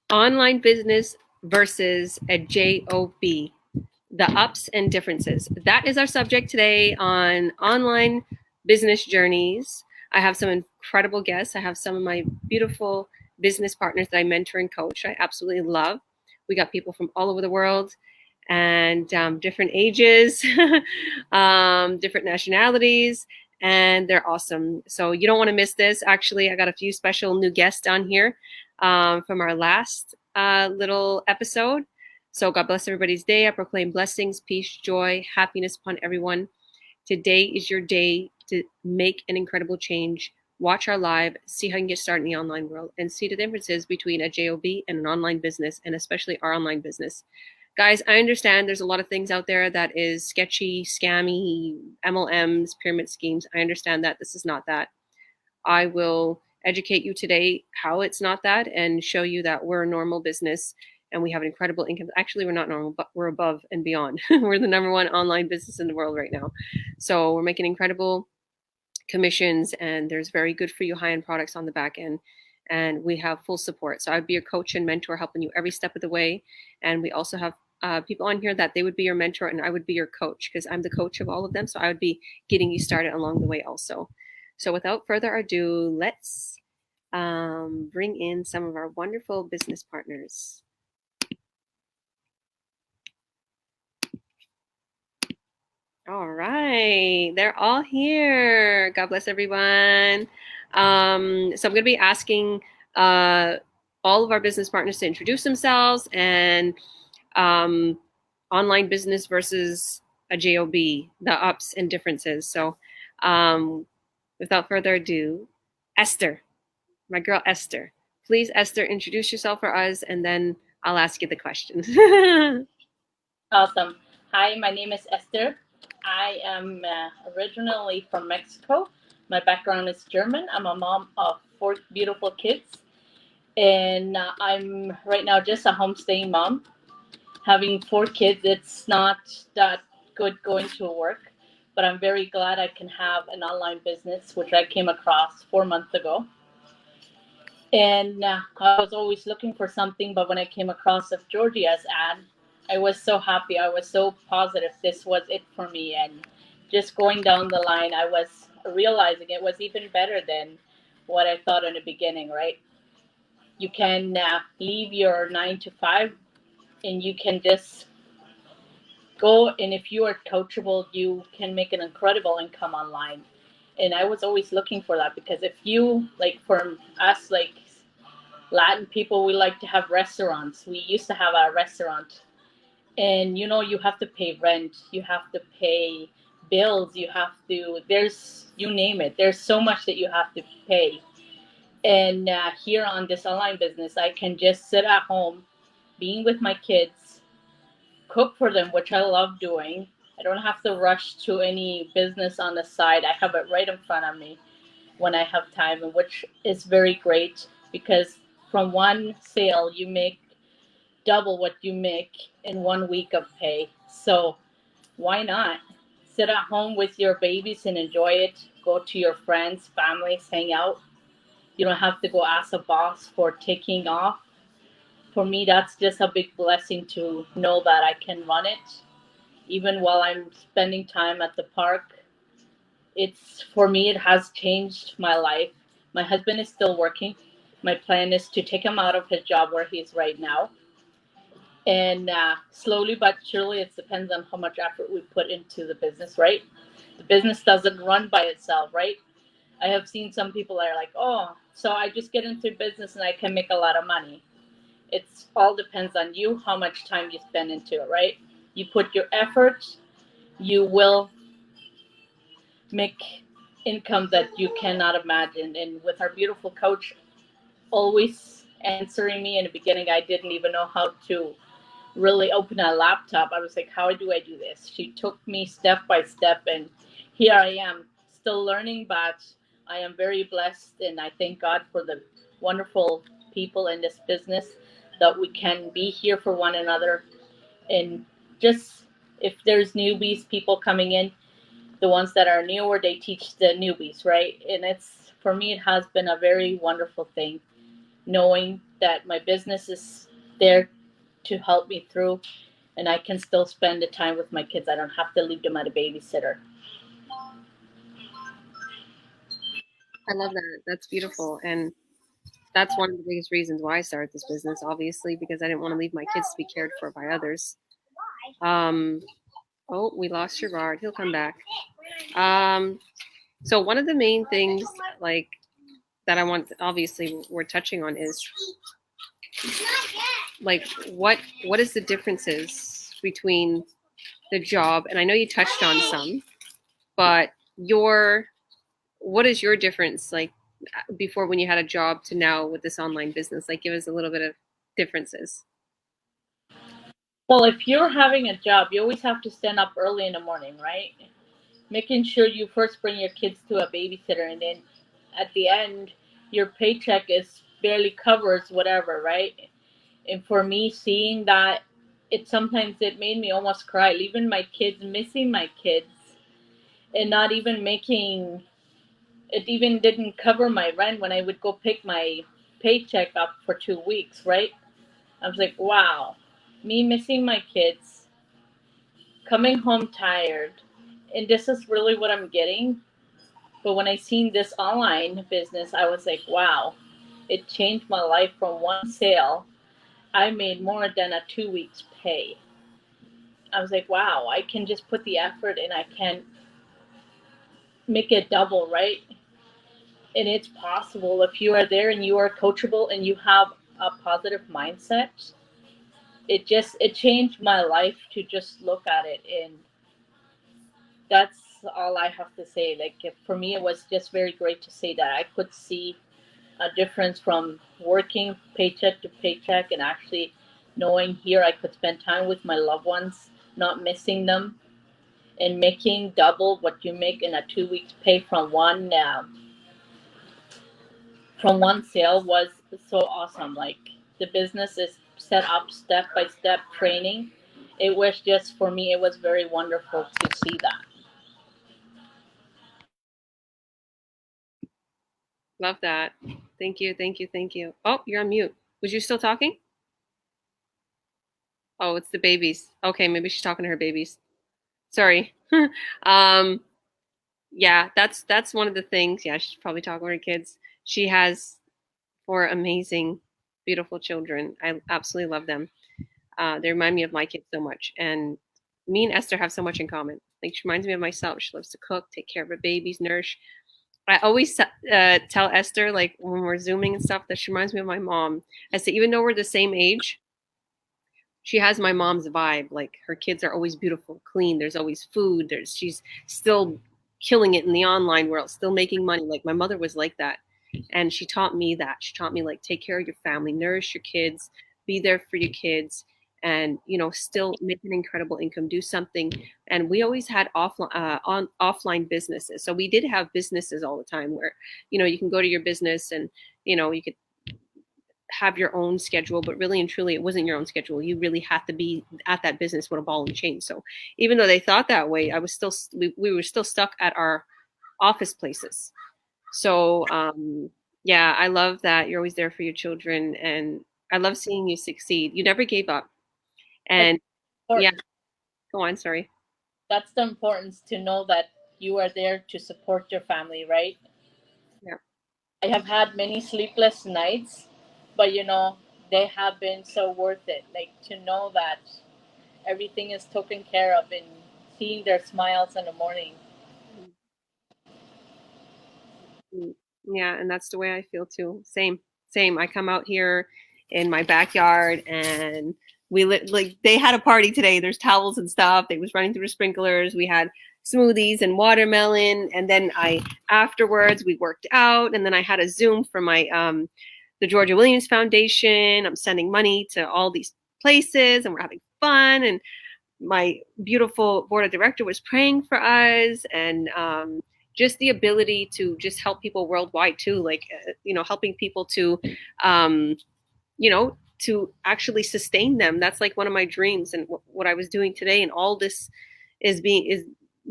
Online business versus a J.O.B. The ups and differences. That is our subject today on online business journeys. I have some incredible guests. I have some of my beautiful business partners that I mentor and coach. I absolutely love. We got people from all over the world and different ages, different nationalities, and they're awesome. So you don't want to miss this. Actually, I got a few special new guests down here from our last little episode. So God bless everybody's day. I proclaim blessings, peace, joy, happiness upon everyone. Today is your day to make an incredible change. Watch our live, see how you can get started in the online world, and see the differences between a JOB and an online business, and especially our online business. Guys, I understand there's a lot of things out there that is sketchy, scammy, MLMs, pyramid schemes. I understand that. This is not that. I will educate you today how it's not that and show you that we're a normal business and we have an incredible income. Actually, we're not normal, but we're above and beyond. We're the number one online business in the world right now. So we're making incredible commissions and there's very good for you high-end products on the back end. And we have full support. So I'd be your coach and mentor helping you every step of the way. And we also have people on here that they would be your mentor and I would be your coach because I'm the coach of all of them. So I would be getting you started along the way also. So without further ado, let's bring in some of our wonderful business partners. All right, they're all here. God bless everyone. So I'm going to be asking all of our business partners to introduce themselves and online business versus a JOB, the ups and differences. So without further ado, Esther, my girl Esther. Please, Esther, introduce yourself for us, and then I'll ask you the questions. Awesome. Hi, my name is Esther. I am originally from Mexico. My background is German. I'm a mom of 4 beautiful kids. And I'm right now just a homestaying mom. Having 4 kids, it's not that good going to work. But I'm very glad I can have an online business, which I came across 4 months ago. And I was always looking for something, but when I came across of Georgia's ad, I was so happy. I was so positive this was it for me. And just going down the line, I was realizing it was even better than what I thought in the beginning, right? You can leave your 9 to 5 and you can just go. And if you are coachable, you can make an incredible income online. And I was always looking for that because if you, like for us, like Latin people, we like to have restaurants. We used to have a restaurant, and you have to pay rent, you have to pay bills, there's, you name it, there's so much that you have to pay. And here on this online business, I can just sit at home, being with my kids, cook for them, which I love doing. I don't have to rush to any business on the side. I have it right in front of me when I have time, and which is very great because from one sale you make double what you make in 1 week of pay. So why not sit at home with your babies and enjoy it? Go to your friends, families, hang out. You don't have to go ask a boss for taking off. For me, that's just a big blessing to know that I can run it even while I'm spending time at the park. It's, for me, it has changed my life. My husband is still working. My plan is to take him out of his job where he's right now. And slowly but surely, it depends on how much effort we put into the business, right? The business doesn't run by itself, right? I have seen some people that are like, oh, so I just get into business and I can make a lot of money. It's all depends on you, how much time you spend into it, right? You put your effort, you will make income that you cannot imagine. And with our beautiful coach always answering me in the beginning, I didn't even know how to really open a laptop. I was like, how do I do this? She took me step by step, and here I am, still learning, but I am very blessed, and I thank God for the wonderful people in this business that we can be here for one another. And just if there's newbies, people coming in, the ones that are newer, they teach the newbies, right? And it's, for me, it has been a very wonderful thing. knowing that my business is there to help me through, and I can still spend the time with my kids. I don't have to leave them at a babysitter. I love that. That's beautiful. And that's one of the biggest reasons why I started this business, obviously, because I didn't want to leave my kids to be cared for by others. Um, oh, we lost Gerard. He'll come back. Um, so one of the main things, like, that I want, obviously, we're touching on is like what is the differences between the job, and I know you touched on some, but what is your difference, like, before when you had a job to now with this online business? Like, give us a little bit of differences. Well, if you're having a job, you always have to stand up early in the morning, right? Making sure you first bring your kids to a babysitter, and then at the end, your paycheck is barely covers whatever, right? And for me, seeing that, it made me almost cry, leaving my kids, missing my kids, and not even making it even didn't cover my rent when I would go pick my paycheck up for 2 weeks, right? I was like, wow, me missing my kids, coming home tired, and this is really what I'm getting. But when I seen this online business, I was like, wow, it changed my life. From one sale, I made more than a 2 weeks pay. I was like, wow, I can just put the effort and I can make it double, right? And it's possible if you are there and you are coachable and you have a positive mindset. It changed my life to just look at it, and that's all I have to say. Like, for me, it was just very great to say that I could see a difference from working paycheck to paycheck and actually knowing here I could spend time with my loved ones, not missing them, and making double what you make in a 2 weeks pay from one sale was so awesome. Like, the business is set up step by step training. It was just, for me, it was very wonderful to see that. Love that. Thank you, thank you, thank you. Oh, you're on mute. Was you still talking? Oh, it's the babies. Okay, maybe she's talking to her babies. Sorry. um, yeah, that's one of the things. Yeah, she's probably talking to her kids. She has four amazing, beautiful children. I absolutely love them. They remind me of my kids so much, and me and Esther have so much in common. Like, she reminds me of myself. She loves to cook, take care of her babies, nurse. I always tell Esther, like, when we're zooming and stuff, that she reminds me of my mom. I say, even though we're the same age, she has my mom's vibe. Like, her kids are always beautiful, clean. There's always food. She's still killing it in the online world, still making money. Like, my mother was like that, and she taught me that. She taught me, like, take care of your family, nourish your kids, be there for your kids, and still make an incredible income, do something. And we always had offline businesses, so we did have businesses all the time where you can go to your business and you could have your own schedule, but really and truly, it wasn't your own schedule. You really had to be at that business with a ball and chain. So even though they thought that way, we were still stuck at our office places. So yeah, I love that you're always there for your children, and I love seeing you succeed. You never gave up, That's and yeah, important. go on. Sorry. That's the importance, to know that you are there to support your family, right? Yeah. I have had many sleepless nights, but they have been so worth it. Like, to know that everything is taken care of and seeing their smiles in the morning. Mm, yeah, and that's the way I feel too. Same. I come out here in my backyard, and like, they had a party today. There's towels and stuff. They was running through the sprinklers. We had smoothies and watermelon, and then I afterwards we worked out, and then I had a Zoom for my the Georgia Williams Foundation. I'm sending money to all these places, and we're having fun. And my beautiful board of director was praying for us, and just the ability to just help people worldwide too, like helping people to um, to actually sustain them. That's like one of my dreams, and what I was doing today, and all this is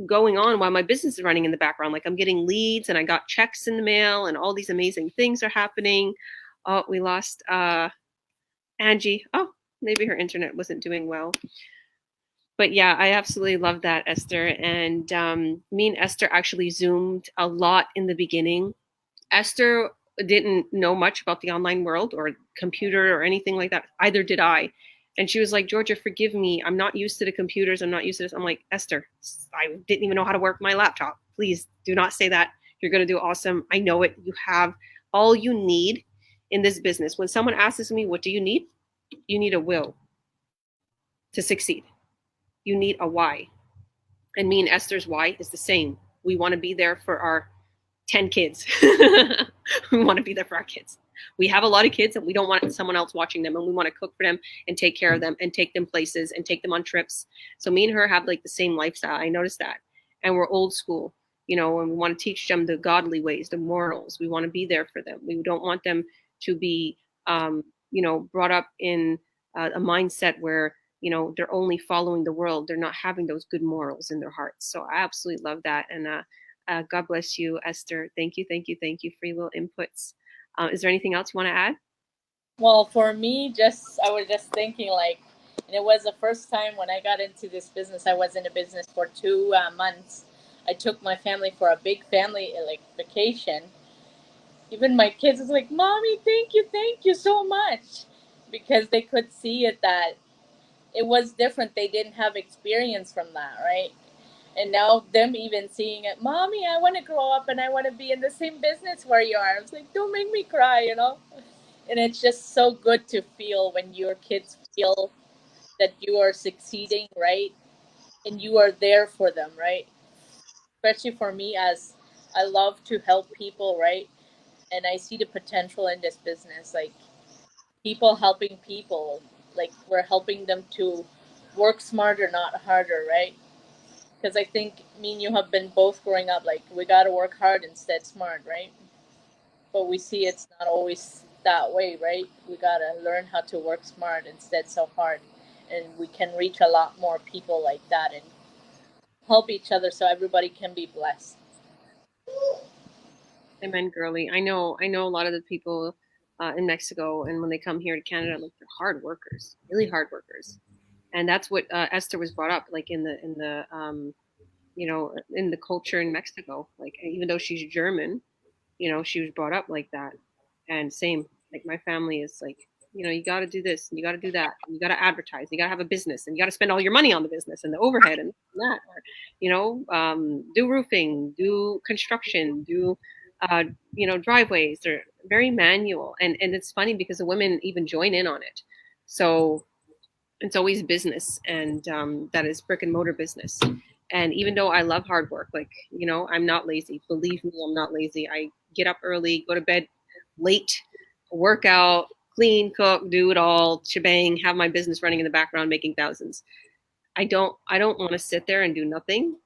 going on while my business is running in the background. Like, I'm getting leads, and I got checks in the mail, and all these amazing things are happening. Oh, we lost Angie. Oh, maybe her internet wasn't doing well. But yeah, I absolutely love that, Esther. And me and Esther actually Zoomed a lot in the beginning. Esther didn't know much about the online world or computer or anything like that. Either did I. And she was like, Georgia, forgive me. I'm not used to the computers. I'm not used to this. I'm like, Esther, I didn't even know how to work my laptop. Please do not say that. You're going to do awesome. I know it. You have all you need in this business. When someone asks me, what do you need? You need a will to succeed. You need a why. And me and Esther's why is the same. We want to be there for our 10 kids. We want to be there for our kids. We have a lot of kids and we don't want someone else watching them, and we want to cook for them and take care of them and take them places and take them on trips. So me and her have like the same lifestyle. I noticed that. And we're old school, you know, and we want to teach them the godly ways, the morals. We want to be there for them. We don't want them to be, you know, brought up in a mindset where, you know, they're only following the world. They're not having those good morals in their hearts. So I absolutely love that. And God bless you, Esther. Thank you, thank you, thank you for your little inputs. Is there anything else you want to add? Well, for me, I was just thinking like, and it was the first time when I got into this business. I was in a business for 2 months. I took my family for a big family like vacation. Even my kids was like, "Mommy, thank you so much," because they could see it that it was different. They didn't have experience from that, right? And now them even seeing it, Mommy, I want to grow up and I want to be in the same business where you are. I was like, don't make me cry, you know? And it's just so good to feel when your kids feel that you are succeeding, right? And you are there for them, right? Especially for me, as I love to help people, right? And I see the potential in this business, like people helping people, like we're helping them to work smarter, not harder, right? Because I think me and you have been both growing up like we got to work hard instead smart, right? But we see it's not always that way, right? We got to learn how to work smart instead so hard, and we can reach a lot more people like that and help each other so everybody can be blessed. Amen, girly. I know a lot of the people in Mexico, and when they come here to Canada, like they're hard workers, really hard workers, and that's what Esther was brought up like in the you know, in the culture in Mexico. Like even though she's German, you know, she was brought up like that. And same, like my family is like, you know, you got to do this and you got to do that. And you got to advertise. You got to have a business and you got to spend all your money on the business and the overhead and that. Or, you know, do roofing, do construction, do, you know, driveways. They're very manual. And it's funny because the women even join in on it. So it's always business, and that is brick and mortar business. And even though I love hard work, like, you know, I'm not lazy. Believe me, I'm not lazy. I get up early, go to bed late, work out, clean, cook, do it all, shebang, have my business running in the background, making thousands. I don't want to sit there and do nothing,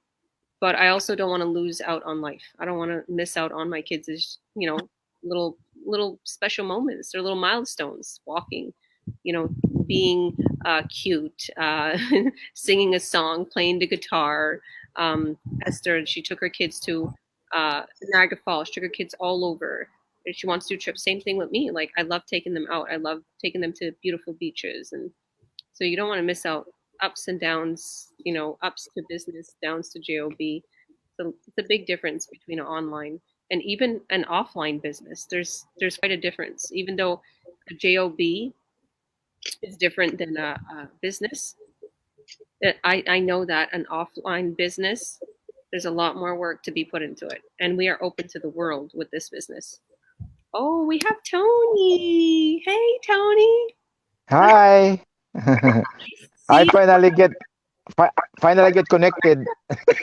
but I also don't want to lose out on life. I don't want to miss out on my kids' you know, little special moments or little milestones, walking, you know, being cute, singing a song, playing the guitar. Esther, she took her kids to Niagara Falls. She took her kids all over. And she wants to do trips. Same thing with me. Like I love taking them out. I love taking them to beautiful beaches, and so you don't want to miss out. Ups and downs, you know, ups to business, downs to J.O.B. So it's a big difference between an online and even an offline business. There's quite a difference. Even though a J.O.B is different than a business, I know that an offline business, there's a lot more work to be put into it. And we are open to the world with this business. Oh, we have Tony. Hey, Tony. Hi. Hi. Nice to I see fi- finally get connected.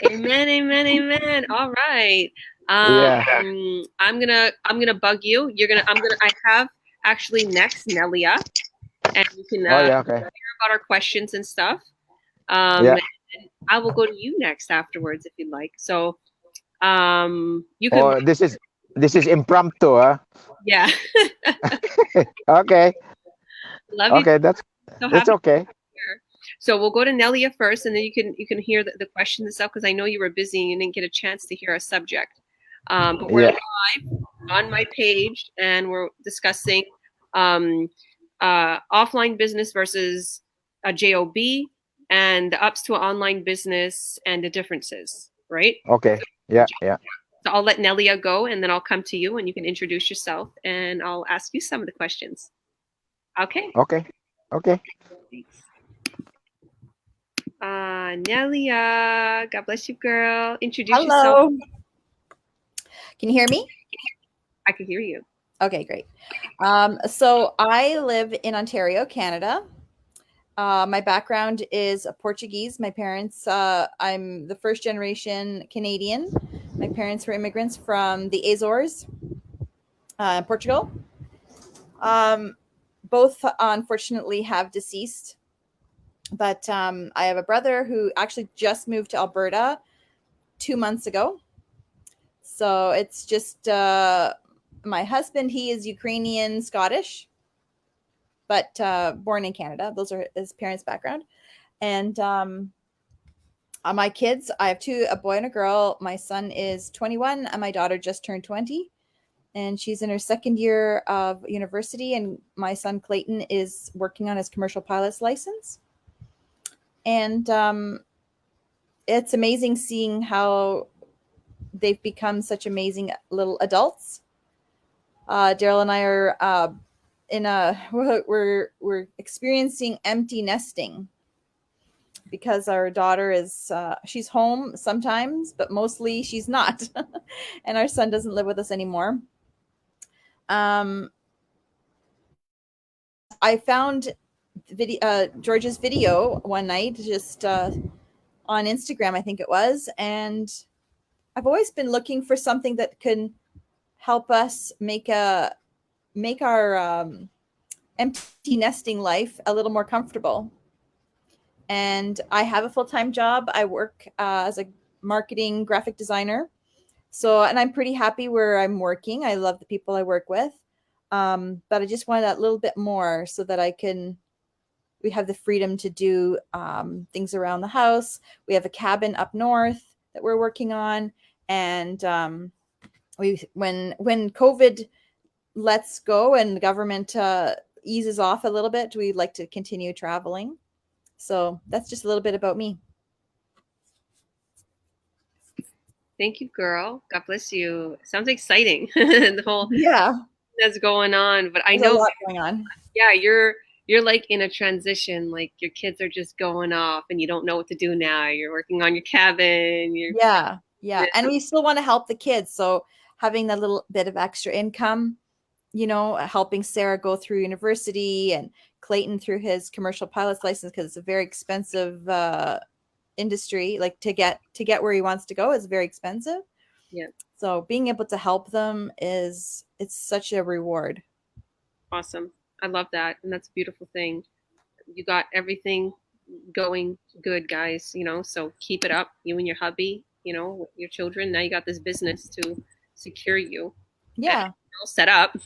you. Amen, amen, amen. All right. Yeah. I'm gonna bug you. I have actually next Nelia, and you can Oh yeah, hear okay. about our questions and stuff. Yeah. And I will go to you next afterwards if you'd like. So you could, Oh, this is impromptu, huh? yeah. Okay. Love you. Okay, that's So it's happy to okay. hear. So we'll go to Nelia first, and then you can hear the questions and stuff because I know you were busy and you didn't get a chance to hear our subject. But we're Yeah. live on my page, and we're discussing offline business versus a J.O.B, and the ups to an online business and the differences, right? Okay. Yeah. Yeah. So I'll let Nelia go, and then I'll come to you, and you can introduce yourself, and I'll ask you some of the questions. Okay. Okay. Okay. Thanks. Nelia, God bless you, girl. Introduce yourself. Hello. Can you hear me? I can hear you. Okay, great. So I live in Ontario, Canada. My background is Portuguese. My parents, I'm the first generation Canadian. My parents were immigrants from the Azores, Portugal. Both unfortunately have deceased, but I have a brother who actually just moved to Alberta 2 months ago. So it's just my husband. He is Ukrainian Scottish, but born in Canada. Those are his parents' background. And my kids, I have two, a boy and a girl. My son is 21 and my daughter just turned 20. And she's in her second year of university. And my son Clayton is working on his commercial pilot's license. And it's amazing seeing how they've become such amazing little adults. Daryl and I are we're experiencing empty nesting because our daughter is she's home sometimes, but mostly she's not, and our son doesn't live with us anymore. I found George's video one night, just on Instagram, I think it was, and I've always been looking for something that can help us make our empty nesting life a little more comfortable. And I have a full-time job. I work as a marketing graphic designer. So, and I'm pretty happy where I'm working. I love the people I work with. But I just want that little bit more so that we have the freedom to do things around the house. We have a cabin up north that we're working on. And when COVID lets go and the government eases off a little bit, we'd like to continue traveling. So that's just a little bit about me. Thank you, girl. God bless you. Sounds exciting. The whole that's going on. But I There's know a lot going on. Yeah, you're like in a transition. Like your kids are just going off, and you don't know what to do now. You're working on your cabin. Yeah. And we still want to help the kids. So having that little bit of extra income, helping Sarah go through university and Clayton through his commercial pilot's license, because it's a very expensive industry. Like to get where he wants to go is very expensive. Yeah. So being able to help them it's such a reward. Awesome. I love that. And that's a beautiful thing. You got everything going good, guys, so keep it up. You and your hubby, with your children. Now you got this business to secure you. Yeah. All set up.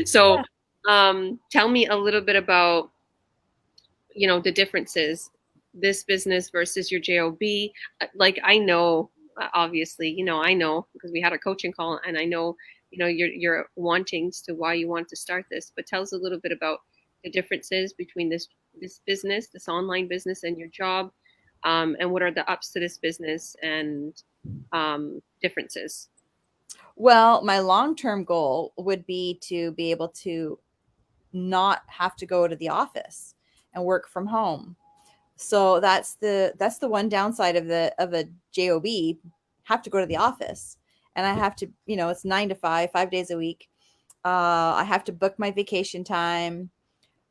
So tell me a little bit about, the differences, this business versus your J.O.B. Like I know, obviously, I know because we had a coaching call, and I know, your wantings to why you want to start this. But tell us a little bit about the differences between this business, this online business, and your job, and what are the ups to this business and differences. Well, my long-term goal would be to be able to not have to go to the office and work from home. So that's the one downside of a J.O.B. Have to go to the office, and I have to, it's 9 to 5, 5 days a week. I have to book my vacation time.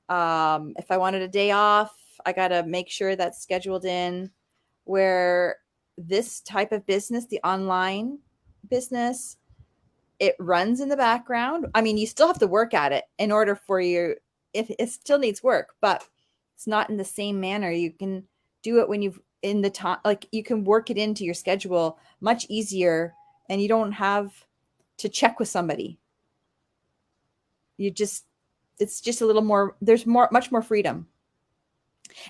If I wanted a day off, I got to make sure that's scheduled in. Where this type of business, the online business, it runs in the background. I mean, you still have to work at it in order for it still needs work, but it's not in the same manner. You can do it when you've in the time, like you can work it into your schedule much easier, and you don't have to check with somebody. It's just a little more, there's much more freedom.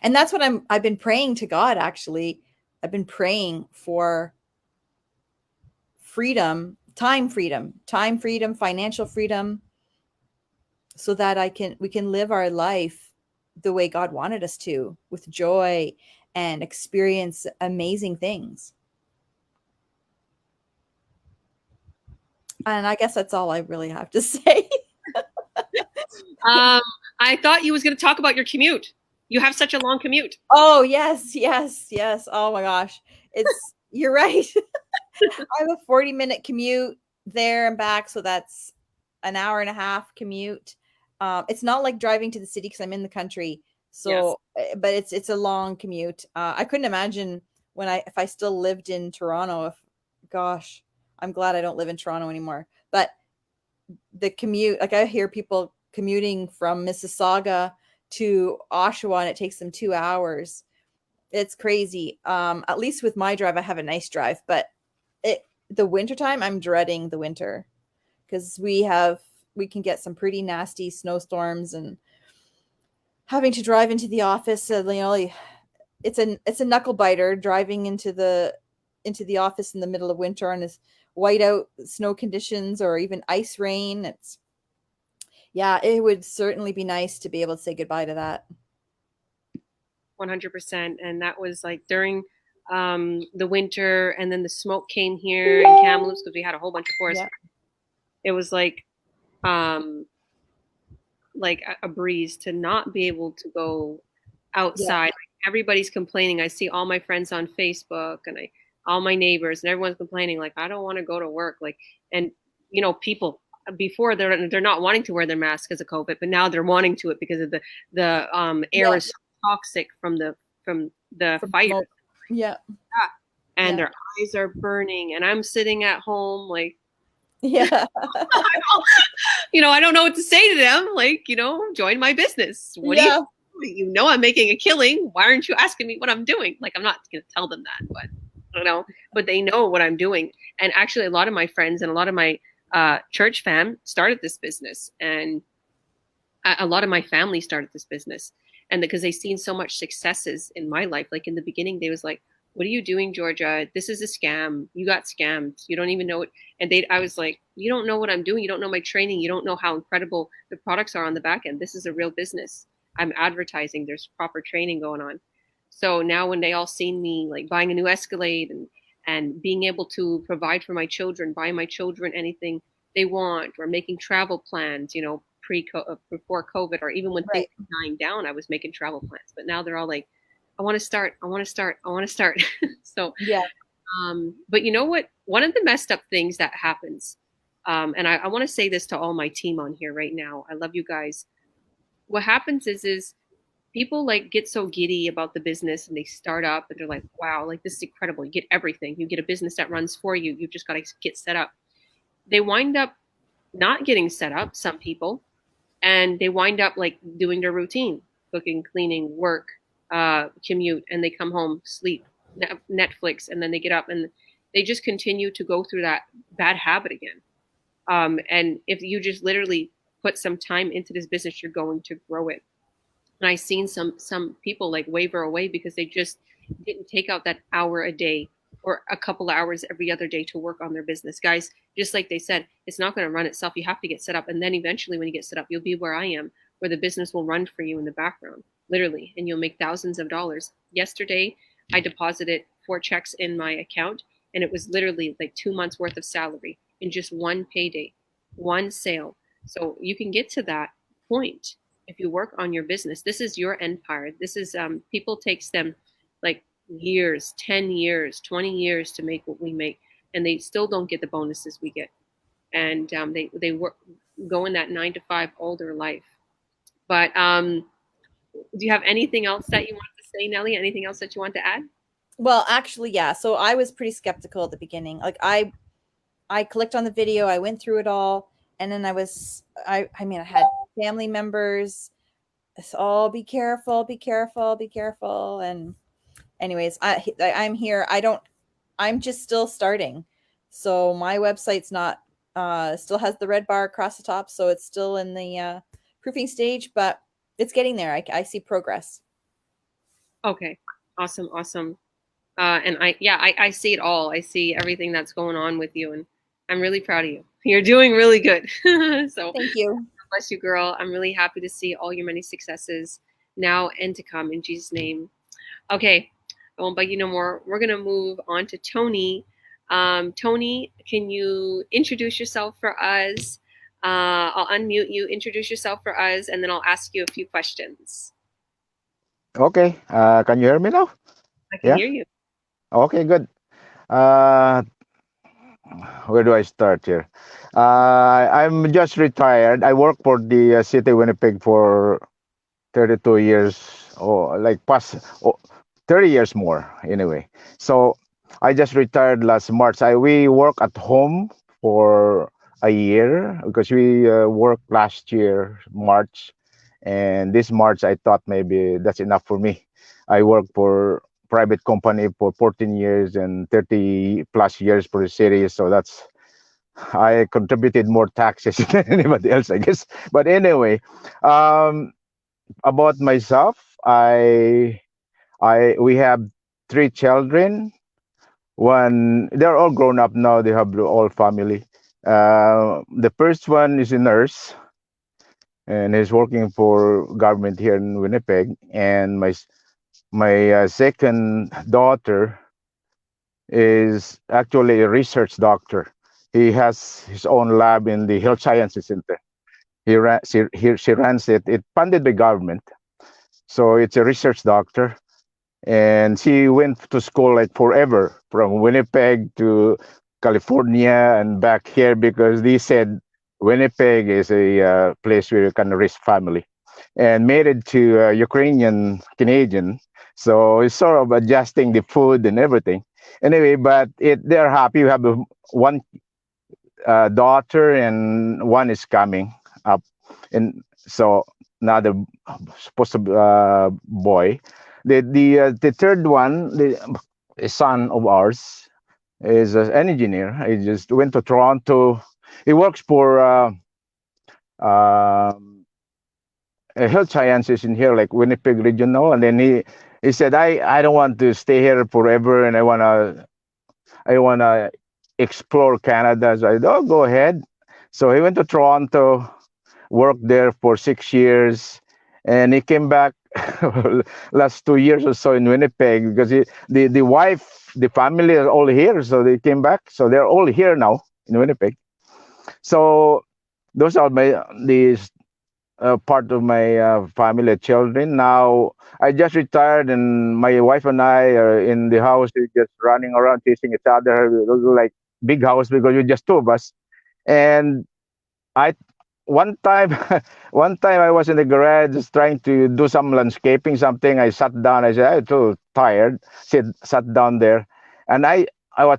And that's what I've been praying to God, actually. I've been praying for freedom, financial freedom, so that we can live our life the way God wanted us to, with joy and experience amazing things. And I guess that's all I really have to say. I thought you was going to talk about your commute. You have such a long commute. Oh, yes. Oh my gosh. You're right. I have a 40-minute commute there and back. So that's an hour and a half commute. It's not like driving to the city because I'm in the country. So, but it's a long commute. I couldn't imagine if I still lived in Toronto. Gosh, I'm glad I don't live in Toronto anymore. But the commute, like I hear people commuting from Mississauga to Oshawa and it takes them 2 hours. It's crazy. At least with my drive, I have a nice drive, but the wintertime, I'm dreading the winter because we can get some pretty nasty snowstorms, and having to drive into the office, it's a knuckle biter driving into the office in the middle of winter on this whiteout snow conditions or even ice rain. It would certainly be nice to be able to say goodbye to that. 100%. And that was like during the winter, and then the smoke came here in Kamloops because we had a whole bunch of forest. Yeah. It was like a breeze to not be able to go outside. Yeah. Like, everybody's complaining. I see all my friends on Facebook and all my neighbors, and everyone's complaining like, I don't want to go to work. Like, and people before they're not wanting to wear their mask because of COVID, but now they're wanting to it because of the air is so toxic from the fire. Smoke. Yeah. And their eyes are burning, and I'm sitting at home like, yeah. I don't know what to say to them. Like, join my business. What do you I'm making a killing. Why aren't you asking me what I'm doing? Like, I'm not going to tell them that, but but they know what I'm doing. And actually, a lot of my friends and a lot of my church fam started this business, and a lot of my family started this business, and because they've seen so much successes in my life. Like in the beginning, they was like, what are you doing, Georgia? This is a scam. You got scammed. You don't even know it. And I was like, you don't know what I'm doing. You don't know my training. You don't know how incredible the products are on the back end. This is a real business. I'm advertising. There's proper training going on. So now when they all seen me like buying a new Escalade and being able to provide for my children, buy my children anything they want, or making travel plans, before COVID, or even when things were dying down, I was making travel plans. But now they're all like, I want to start. So, yeah. But you know what? One of the messed up things that happens, and I want to say this to all my team on here right now. I love you guys. What happens is people like get so giddy about the business, and they start up and they're like, wow, like this is incredible. You get everything. You get a business that runs for you. You've just got to get set up. They wind up not getting set up, some people, and they wind up like doing their routine, cooking, cleaning, work, commute, and they come home, sleep, Netflix, and then they get up and they just continue to go through that bad habit again. And if you just literally put some time into this business, you're going to grow it. And I've seen some people like waver away because they just didn't take out that hour a day or a couple of hours every other day to work on their business. Guys, just like they said, it's not going to run itself. You have to get set up. And then eventually when you get set up, you'll be where I am, where the business will run for you in the background, literally, and you'll make thousands of dollars. Yesterday, I deposited 4 checks in my account, and it was literally like 2 months worth of salary in just one payday, one sale. So you can get to that point if you work on your business. This is your empire. This is people takes them like years, 10 years, 20 years to make what we make, and they still don't get the bonuses we get. And they work, go in that 9 to 5 older life. But do you have anything else that you want to say, Nellie? Anything else that you want to add? Well, actually, yeah. So I was pretty skeptical at the beginning. Like I clicked on the video, I went through it all, and then I had family members. It's all be careful. And anyways, I'm here. I'm just still starting. So my website's not, still has the red bar across the top. So it's still in the proofing stage, but it's getting there. I see progress. Okay. Awesome. And I see it all. I see everything that's going on with you, and I'm really proud of you. You're doing really good. So thank you. bless you, girl. I'm really happy to see all your many successes now and to come in Jesus' name. Okay, I won't bug you no more. We're gonna move on to Tony. Tony, can you introduce yourself for us? I'll unmute you, introduce yourself for us, and then I'll ask you a few questions. Okay. Can you hear me now? I can Yeah. hear you. Okay. Good. Uh, where do I start here? I'm just retired. I work for the city of Winnipeg for 32 years, or like past 30 years more anyway. So I just retired last March. We work at home for a year because we worked last year March, and this March I thought maybe that's enough for me. I worked for private company for 14 years and 30 plus years for the city, so that's I contributed more taxes than anybody else, I guess. But anyway, um, about myself, I we have three children. One, they're all grown up now. They have all family. The first one is a nurse and is working for government here in Winnipeg. And my second daughter is actually a research doctor. He has his own lab in the Health Sciences Center. She runs it. It's funded by government, so it's a research doctor. And she went to school like forever from Winnipeg to California and back here because they said Winnipeg is a place where you can raise family, and married to a Ukrainian Canadian, so it's sort of adjusting the food and everything. Anyway, but they're happy. We have one daughter and one is coming up, and so another possible boy. The third one, the a son of ours, is an engineer. He just went to Toronto. He works for health sciences in here, like Winnipeg Regional, and then he said, I don't want to stay here forever, and I wanna explore Canada. So I said, oh, go ahead. So he went to Toronto, worked there for 6 years, and he came back last 2 years or so in Winnipeg because the wife, the family are all here, so they came back. So they're all here now in Winnipeg. So those are the part of my family, children. Now I just retired, and my wife and I are in the house. We're just running around chasing each other. We look like big house because we're just two of us. And I one time one time I was in the garage just trying to do some landscaping something. I sat down. I said, I'm too tired. Sat down there, and I was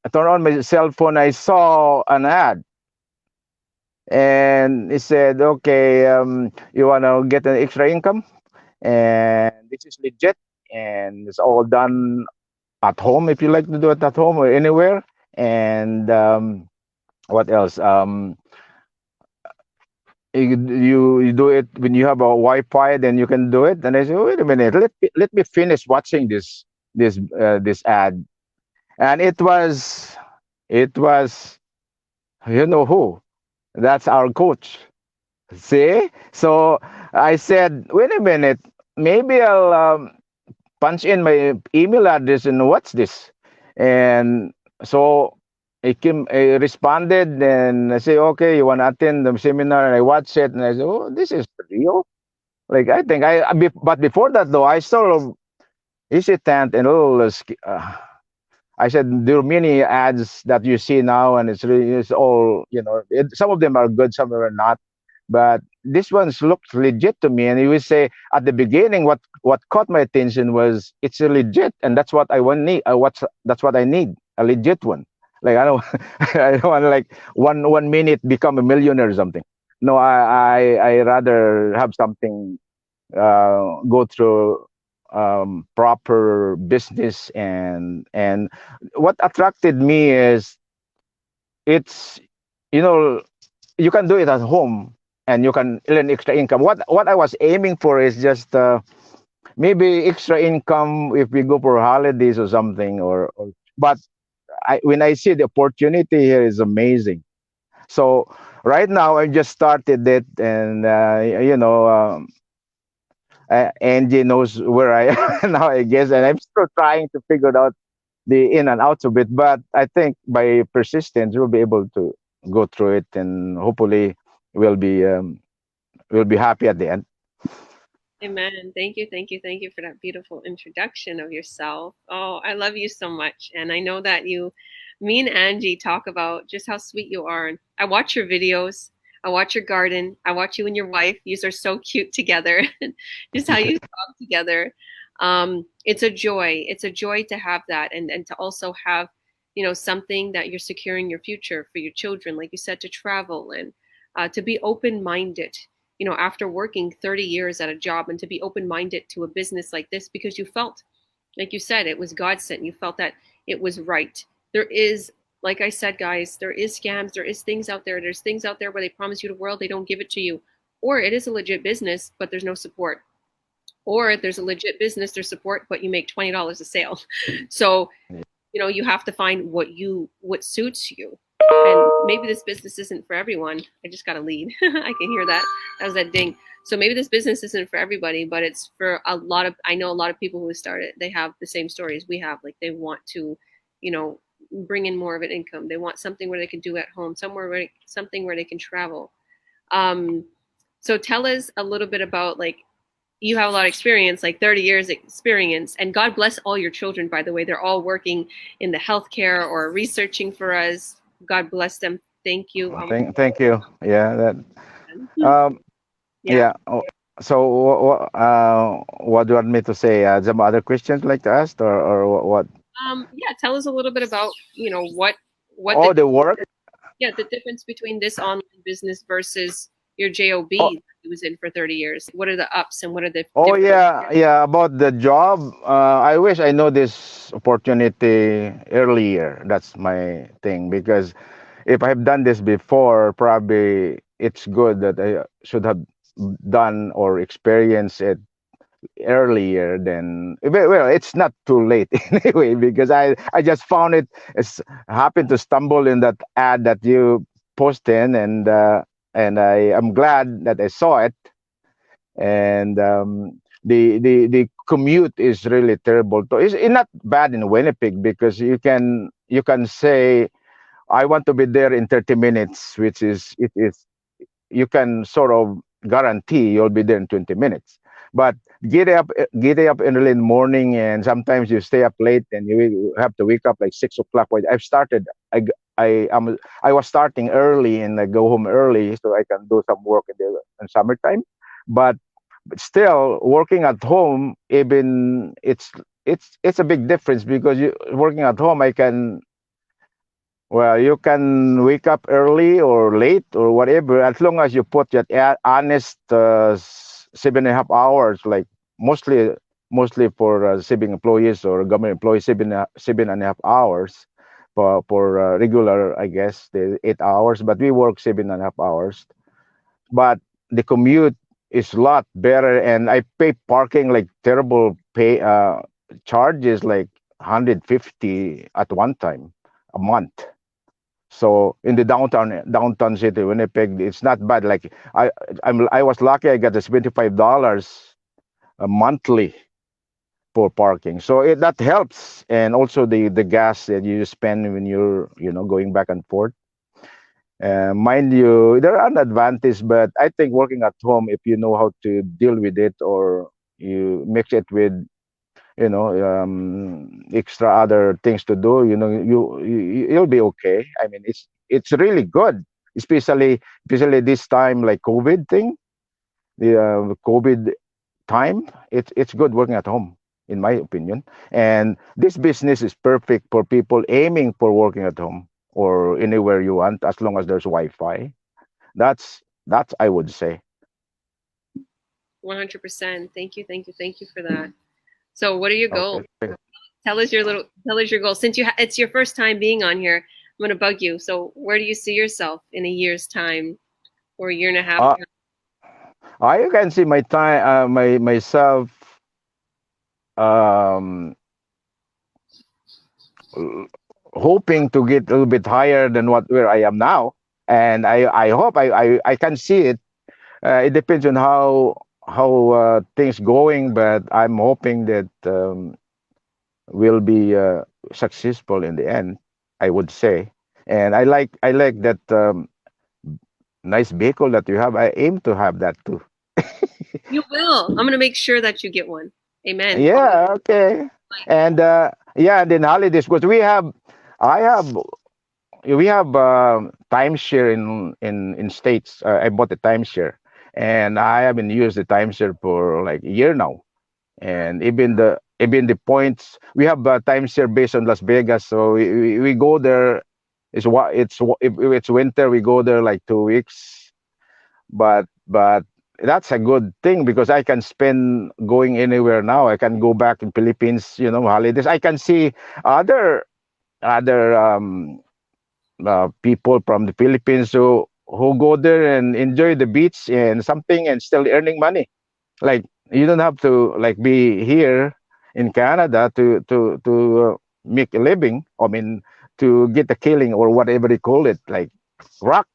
I turned on my cell phone. I saw an ad, and it said, okay, you want to get an extra income, and this is legit, and it's all done at home if you like to do it at home or anywhere. And what else? You do it when you have a Wi-Fi, then you can do it. And I said, wait a minute, let me finish watching this ad, and it was you know who? That's our coach. See, so I said, wait a minute, maybe I'll punch in my email address and what's this, and so I responded and I say, okay, you want to attend the seminar? And I watched it and I said, oh, this is real. Like I think but before that though, I sort of hesitant and a little. I said there are many ads that you see now, and it's all some of them are good, some are not. But this one's looked legit to me, and you would say at the beginning, what caught my attention was it's a legit, and that's what I want need. That's what I need, a legit one. Like I don't, I don't want to like one minute become a millionaire or something. No, I rather have something go through proper business, and what attracted me is it's you know you can do it at home and you can earn extra income. What I was aiming for is just maybe extra income if we go for holidays or something, or but when I see the opportunity here is amazing. So right now I just started it, and Angie knows where I am now, I guess, and I'm still trying to figure out the in and outs of it. But I think by persistence, we'll be able to go through it, and hopefully, we'll be um, we'll be happy at the end. Amen. Thank you, thank you, thank you for that beautiful introduction of yourself. Oh, I love you so much. And I know that me and Angie talk about just how sweet you are. And I watch your videos, I watch your garden, I watch you and your wife. You are so cute together. Just how you talk together. It's a joy. It's a joy to have that, and to also have, something that you're securing your future for your children, like you said, to travel and to be open minded, after working 30 years at a job, and to be open minded to a business like this because you felt, like you said, it was God sent. You felt that it was right. There is, like I said, guys, there is scams. There is things out there. There's things out there where they promise you the world, they don't give it to you. Or it is a legit business, but there's no support. Or there's a legit business, there's support, but you make $20 a sale. So you have to find what suits you. And maybe this business isn't for everyone. I just got a lead. I can hear that. That was that ding. So maybe this business isn't for everybody, but it's for a lot of, I know a lot of people who started, they have the same stories we have. Like they want to, you know, bring in more of an income. They want something where they can do at home, something where they can travel. Um, so tell us a little bit about, like, you have a lot of experience, like 30 years experience, and God bless all your children, by the way. They're all working in the healthcare or researching for us. God bless them. Thank you. Thank you. Yeah, that. Um, Yeah. yeah. So, what do you want me to say? Some other questions like to ask, or what? Yeah. Tell us a little bit about, what Oh, the work. the difference between this online business versus your Oh, J.O.B. that he was in for 30 years. What are the ups and what are the oh different? yeah, yeah. About the job, I wish I know this opportunity earlier. That's my thing, because if I've done this before, probably it's good that I should have done or experienced it earlier. Than well, it's not too late anyway, because I just found it. It's happened to stumble in that ad that you posted, and I am glad that I saw it. And the commute is really terrible. It's not bad in Winnipeg, because you can say I want to be there in 30 minutes, which is it is you can sort of guarantee you'll be there in 20 minutes. But get up early in the morning, and sometimes you stay up late, and you have to wake up like 6 o'clock. When I've started, I was starting early, and I go home early so I can do some work in summertime. But still, working at home, even it's a big difference, because you working at home, you can wake up early or late or whatever, as long as you put that honest 7.5 hours, like mostly for civil employees or government employees, 7.5 hours for regular, I guess, the 8 hours, but we work 7.5 hours. But the commute is a lot better, and I pay parking like terrible pay charges, like 150 at one time a month. So in the downtown city, Winnipeg, it's not bad. Like I was lucky. I got the $25 monthly for parking, so that helps. And also the gas that you spend when you're going back and forth. Mind you, there are an advantage, but I think working at home, if you know how to deal with it, or you mix it with extra other things to do, you'll be okay. I mean, it's really good, especially this time, like COVID thing, the COVID time. It's good working at home, in my opinion. And this business is perfect for people aiming for working at home or anywhere you want, as long as there's Wi-Fi. That's I would say. 100%. Thank you, thank you, thank you for that. So what are your goals? Okay. Tell us your goals. Since it's your first time being on here, I'm gonna bug you. So where do you see yourself in a year's time or a year and a half? uh, I can see my time, myself, um hoping to get a little bit higher than where I am now. and I hope I can see it. It depends on how things going, but I'm hoping that will be successful in the end. I would say, and I like that nice vehicle that you have. I aim to have that too. You will. I'm going to make sure that you get one. Amen. Yeah, okay. And yeah, and then holidays because I have we have timeshare in states. I bought a timeshare, and I haven't used the timeshare for like a year now. And even the points we have timeshare based on Las Vegas, so we go there. If it's winter, we go there like 2 weeks. But that's a good thing because I can spend going anywhere now. I can go back in Philippines, holidays. I can see other other people from the Philippines who go there and enjoy the beach and something and still earning money. Like you don't have to like be here in Canada to make a living. I mean, to get a killing or whatever they call it, like rock.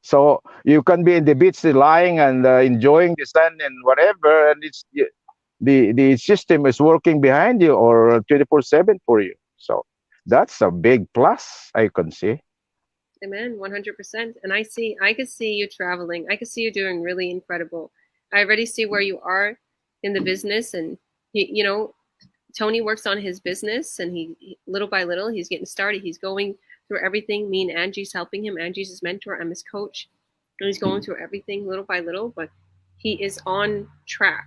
So you can be in the beach lying and enjoying the sun and whatever, and the system is working behind you or 24/7 for you. So that's a big plus I can see. Amen. 100%. And I could see you traveling. I could see you doing really incredible. I already see where you are in the business. And, Tony works on his business and little by little, he's getting started. He's going through everything. Me and Angie's helping him. Angie's his mentor. I'm his coach. And he's going through everything little by little, but he is on track.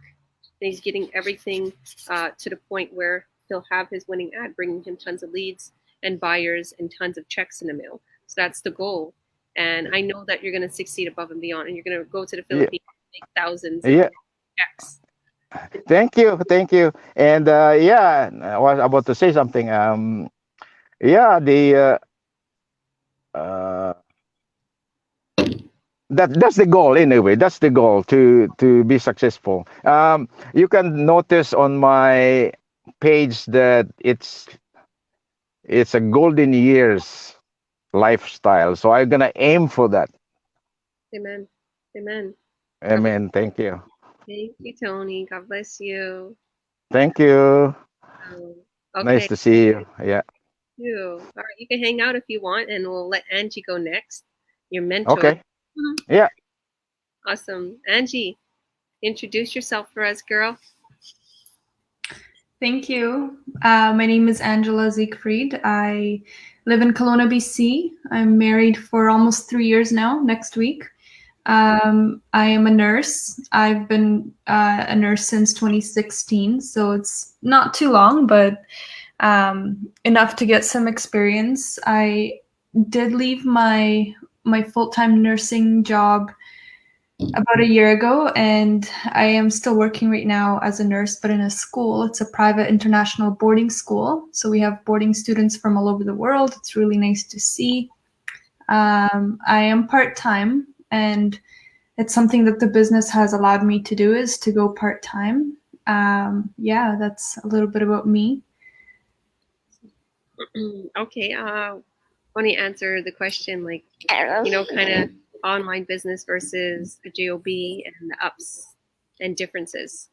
And he's getting everything to the point where he'll have his winning ad, bringing him tons of leads and buyers and tons of checks in the mail. So that's the goal. And I know that you're going to succeed above and beyond, and you're going to go to the Yeah, Philippines and make thousands of yeah. checks. Thank you. And yeah, I was about to say something. Yeah, the uh, that's the goal anyway. That's the goal to be successful. You can notice on my page that it's a golden years lifestyle. So I'm gonna aim for that. Amen. Amen. God bless. Amen. Thank you. Thank you, Tony. God bless you. Thank you. Nice Okay, to see you. Yeah. you. All right, you can hang out if you want, and we'll let Angie go next. Your mentor. Okay. Yeah. Awesome. Angie, introduce yourself for us, girl. Thank you. My name is Angela Siegfried. I live in Kelowna, BC. I'm married for almost 3 years now, next week. I am a nurse. I've been a nurse since 2016, so it's not too long, but enough to get some experience. I did leave my full-time nursing job about a year ago, and I am still working right now as a nurse, but in a school. It's a private international boarding school, so we have boarding students from all over the world. It's really nice to see. I am part-time, and it's something that the business has allowed me to do, is to go part-time. Yeah, that's a little bit about me. Okay. Want to answer the question, like, kind of online business versus a J.O.B and the ups and differences?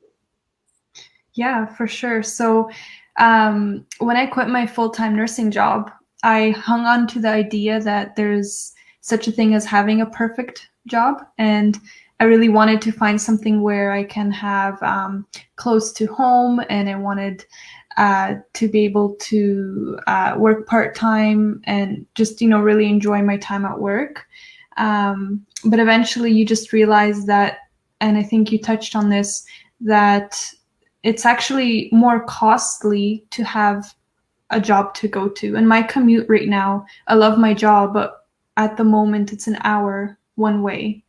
Yeah, for sure. So when I quit my full-time nursing job, I hung on to the idea that there's such a thing as having a perfect job. And I really wanted to find something where I can have close to home, and I wanted to be able to work part-time and just, really enjoy my time at work. But eventually you just realize that, and I think you touched on this, that it's actually more costly to have a job to go to. And my commute right now, I love my job, but at the moment it's an hour one way.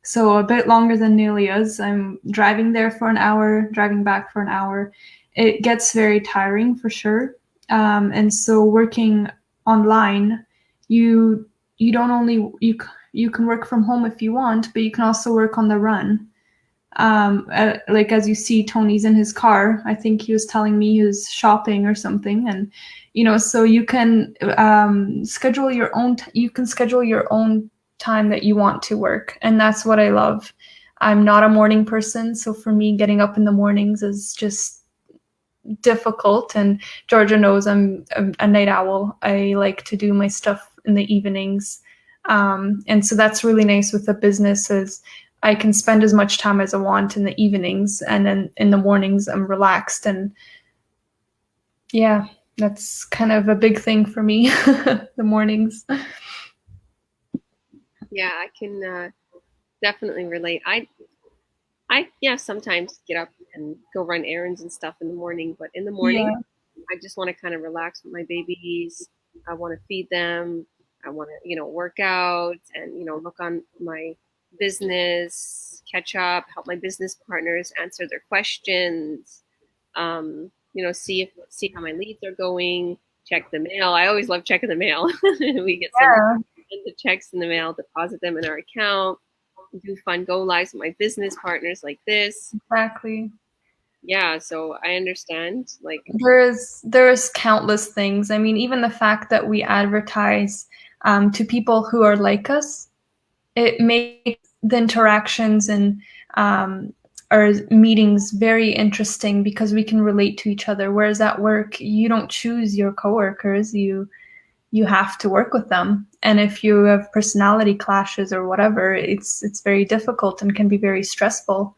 So a bit longer than Nelia's. I'm driving there for an hour, driving back for an hour. It gets very tiring for sure. And so working online, you don't only, you can work from home if you want, but you can also work on the run. Like as you see, Tony's in his car. I think he was telling me he was shopping or something, and so you can schedule your own. You can schedule your own time that you want to work. And that's what I love. I'm not a morning person, so for me, getting up in the mornings is just difficult. And Georgia knows I'm a night owl. I like to do my stuff in the evenings. And so that's really nice with the business is I can spend as much time as I want in the evenings, and then in the mornings I'm relaxed. And yeah, that's kind of a big thing for me, the mornings. Yeah, I can definitely relate. I sometimes get up and go run errands and stuff in the morning, but in the morning, I just want to kind of relax with my babies. I want to feed them. I want to, work out and, look on my business, catch up, help my business partners answer their questions. See how my leads are going, check the mail. I always love checking the mail. We get some the checks in the mail, deposit them in our account, do fun go lives with my business partners like this. Exactly. Yeah, so I understand. Like there's countless things. I mean, even the fact that we advertise to people who are like us, it makes the interactions and our meetings very interesting because we can relate to each other. Whereas at work, you don't choose your coworkers. You have to work with them. And if you have personality clashes or whatever, it's very difficult and can be very stressful.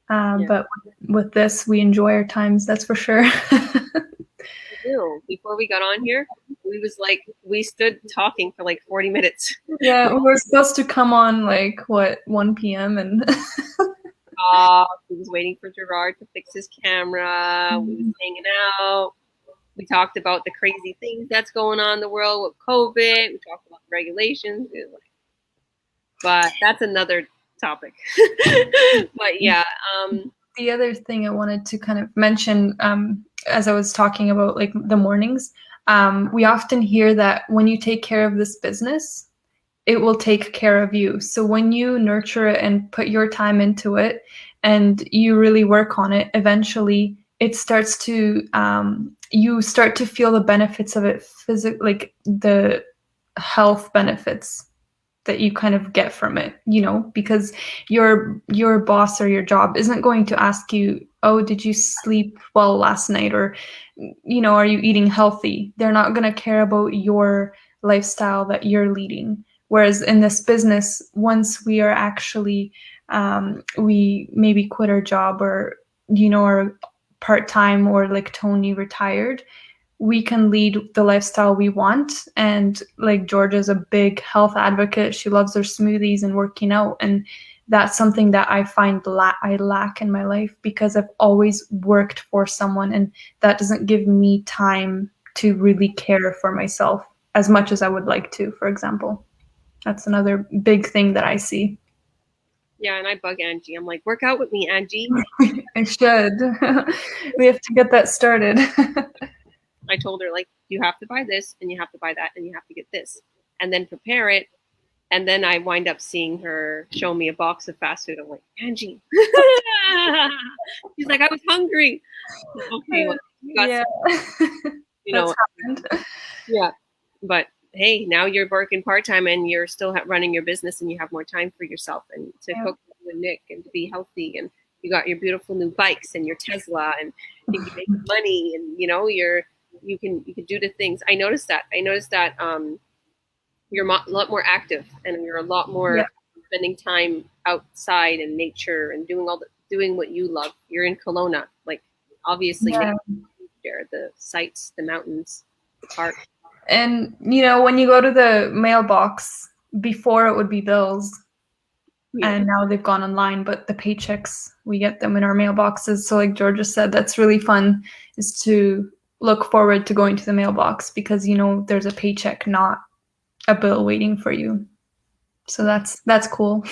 But with this, we enjoy our times, that's for sure. Before we got on here, we stood talking for like 40 minutes. Yeah, we were supposed to come on 1 p.m. and we was waiting for Gerard to fix his camera. We was hanging out. We talked about the crazy things that's going on in the world with COVID. We talked about the regulations. But that's another topic. But yeah. The other thing I wanted to kind of mention, as I was talking about the mornings, we often hear that when you take care of this business, it will take care of you. So when you nurture it and put your time into it and you really work on it, eventually it starts to, you start to feel the benefits of it physically, the health benefits that you kind of get from it, because your boss or your job isn't going to ask you, oh, did you sleep well last night? Or, are you eating healthy? They're not going to care about your lifestyle that you're leading. Whereas in this business, once we are actually, we maybe quit our job or, are part-time or like Tony retired, we can lead the lifestyle we want. And like Georgia's a big health advocate. She loves her smoothies and working out. And that's something that I find I lack in my life because I've always worked for someone, and that doesn't give me time to really care for myself as much as I would like to, for example. That's another big thing that I see. Yeah, and I bug Angie. I'm like, work out with me, Angie. I should. We have to get that started. I told her, you have to buy this, and you have to buy that, and you have to get this, and then prepare it. And then I wind up seeing her show me a box of fast food. I'm like, Angie. She's like, I was hungry. Okay, well, yeah. But hey, now you're working part-time and you're still running your business, and you have more time for yourself and to cook with Nick and to be healthy. And you got your beautiful new bikes and your Tesla, and you can make money, and you can do the things. I noticed that you're a lot more active, and you're a lot more spending time outside in nature and doing what you love. You're in Kelowna, obviously there, the sights, the mountains, the park. And when you go to the mailbox, before it would be bills, and now they've gone online, but the paychecks, we get them in our mailboxes. So like Georgia said, that's really fun, is to look forward to going to the mailbox because there's a paycheck, not a bill waiting for you. So that's cool.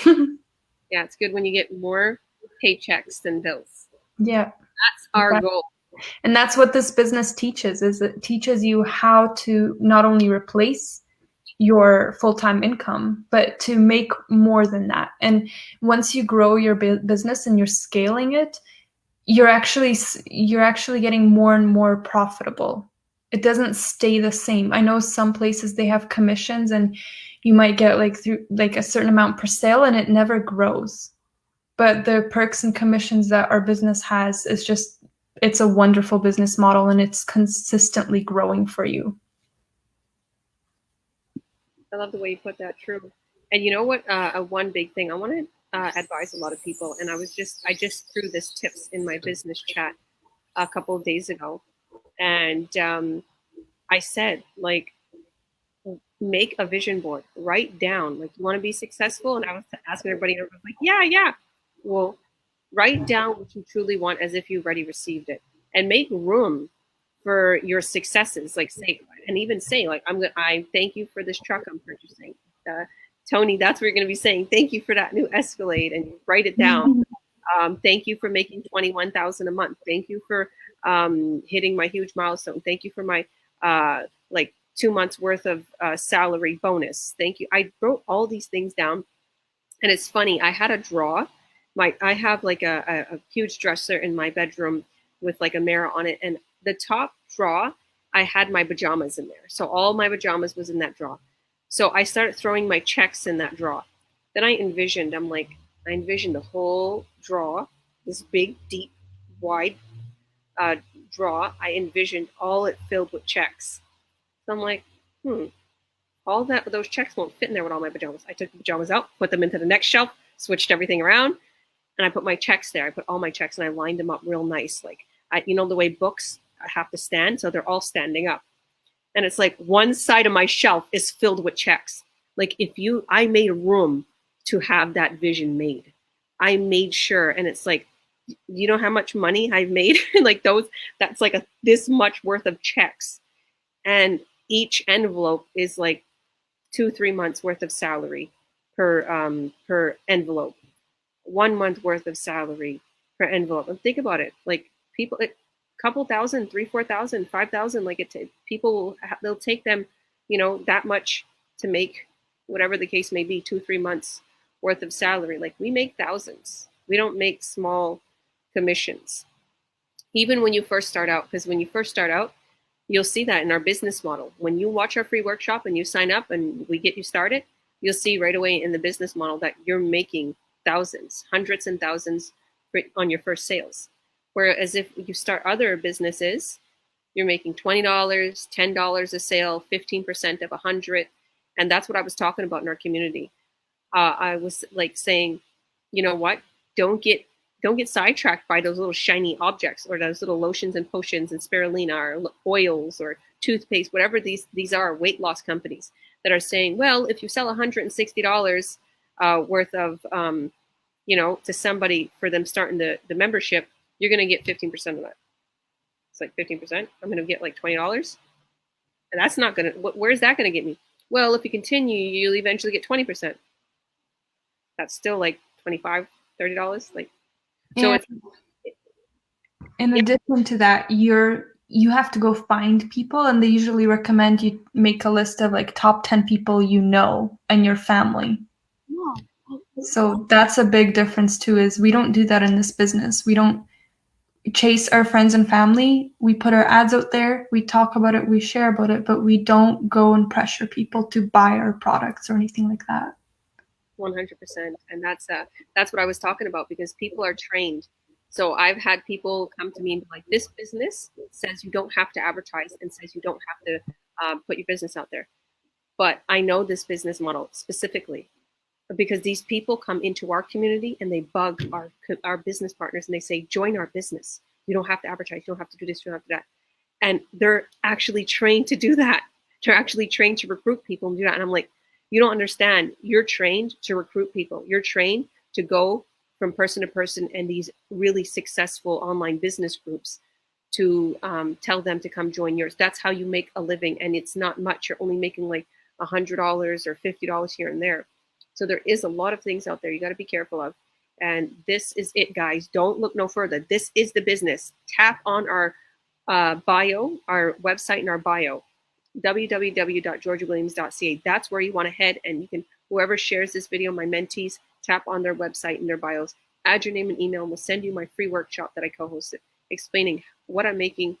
Yeah, it's good when you get more paychecks than bills. Yeah, that's our goal. And that's what this business teaches, is it teaches you how to not only replace your full-time income, but to make more than that. And once you grow your business and you're scaling it, you're actually getting more and more profitable. it doesn't stay the same. I know some places they have commissions and you might get like through like a certain amount per sale and it never grows. But the perks and commissions that our business has is just, it's a wonderful business model and it's consistently growing for you. I love the way you put that. True. And you know what? One big thing I want to advise a lot of people, and I just threw this tips in my business chat a couple of days ago, and I said, like, make a vision board, write down, like, you want to be successful. And I was asking everybody, and everybody was like, yeah, yeah. Well, write down what you truly want as if you've already received it, and make room for your successes. Like, say, and even say, like, I thank you for this truck I'm purchasing. Tony, that's what you're going to be saying. Thank you for that new Escalade, and you write it down. Thank you for making 21,000 a month. Thank you for hitting my huge milestone. Thank you for my like 2 months worth of salary bonus. Thank you. I wrote all these things down, and it's funny. I had a drawer. I have like a huge dresser in my bedroom with like a mirror on it, and the top drawer, I had my pajamas in there. So all my pajamas was in that drawer. So I started throwing my checks in that drawer. Then I envisioned the whole drawer, this big, deep, wide drawer. I envisioned all it filled with checks. So I'm like, all those checks won't fit in there with all my pajamas. I took the pajamas out, put them into the next shelf, switched everything around, and I put my checks there. I put all my checks and I lined them up real nice. Like, you know the way books have to stand, so they're all standing up. And it's like one side of my shelf is filled with checks. Like, I made room to have that vision made. I made sure, and it's like, you know how much money I've made? Like that's like this much worth of checks. And each envelope is like 2-3 months worth of salary per envelope. 1 month worth of salary per envelope. And think about it, like people, couple thousand, 3,000, 4,000, 5,000, like people they'll take them, that much to make whatever the case may be, 2-3 months worth of salary. Like, we make thousands. We don't make small commissions. Even when you first start out, because when you first start out, you'll see that in our business model. When you watch our free workshop and you sign up and we get you started, you'll see right away in the business model that you're making thousands, hundreds and thousands on your first sales. Whereas if you start other businesses, you're making $20, $10 a sale, 15% of 100. And that's what I was talking about in our community. I was like saying, you know what? Don't get sidetracked by those little shiny objects or those little lotions and potions and spirulina or oils or toothpaste, whatever these are, weight loss companies that are saying, well, if you sell $160 worth of, to somebody for them starting the membership, you're going to get 15% of that. It's like 15%. I'm going to get like $20. And that's not going to, where's that going to get me? Well, if you continue, you'll eventually get 20%. That's still like $25, $30. Like, so it's, in addition to that, you have to go find people, and they usually recommend you make a list of like top 10 people and your family. So that's a big difference too, is we don't do that in this business. We don't chase our friends and family. We put our ads out there, we talk about it, we share about it, but we don't go and pressure people to buy our products or anything like that. 100%. And that's what I was talking about, because people are trained. So I've had people come to me and be like, this business says you don't have to advertise and says you don't have to put your business out there. But I know this business model specifically because these people come into our community and they bug our business partners and they say, join our business. You don't have to advertise. You don't have to do this. You don't have to do that. And they're actually trained to do that. They're actually trained to recruit people and do that. And I'm like, you don't understand. You're trained to recruit people. You're trained to go from person to person and these really successful online business groups to tell them to come join yours. That's how you make a living. And it's not much. You're only making like $100 or $50 here and there. So there is a lot of things out there you got to be careful of. And this is it, guys. Don't look no further. This is the business. Tap on our bio, our website and our bio, www.georgiawilliams.ca. That's where you want to head, and you can, whoever shares this video, my mentees, tap on their website and their bios, add your name and email, and we'll send you my free workshop that I co-hosted, explaining what I'm making